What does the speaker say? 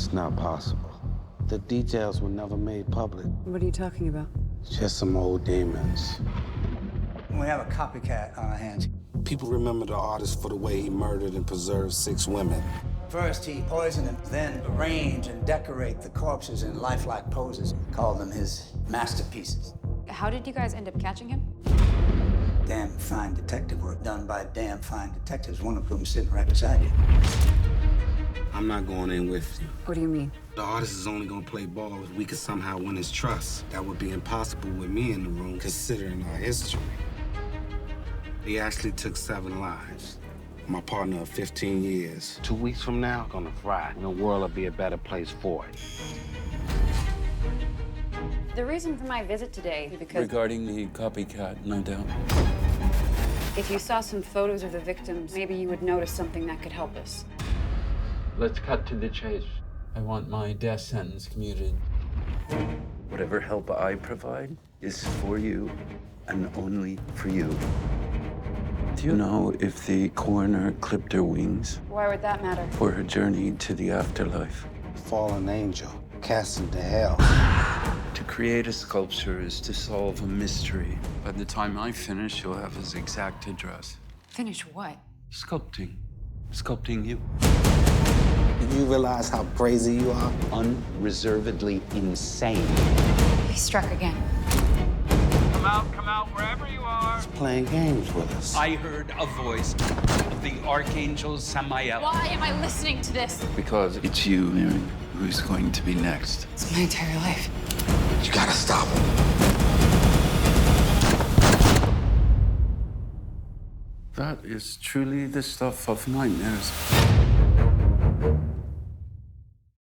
It's not possible. The details were never made public. What are you talking about? Just some old demons. We have a copycat on our hands. People remember the artist for the way he murdered and preserved 6 women. First, he poisoned them, then arrange and decorate the corpses in lifelike poses. Called them his masterpieces. How did you guys end up catching him? Damn fine detective work done by damn fine detectives, one of whom sitting right beside you. I'm not going in with you. What do you mean? The artist is only gonna play ball if we could somehow win his trust. That would be impossible with me in the room, considering our history. He actually took 7 lives. My partner of 15 years. 2 weeks from now, gonna fry, and the world will be a better place for it. The reason for my visit today is because Regarding the copycat, no doubt. if you saw some photos of the victims, maybe you would notice something that could help us. Let's cut to the chase. I want my death sentence commuted. Whatever help I provide is for you and only for you. Do you know if the coroner clipped her wings Why would that matter? for her journey to the afterlife? Fallen angel, cast into hell. To create a sculpture is to solve a mystery. By the time I finish, you'll have his exact address. Finish what? Sculpting. Sculpting you. Do you realize how crazy you are? Unreservedly insane. He struck again. Come out, wherever you are. He's playing games with us. I heard a voice of the Archangel Samael. Why am I listening to this? Because it's you, Aaron, who's going to be next. It's my entire life. You gotta stop him. That is truly the stuff of nightmares.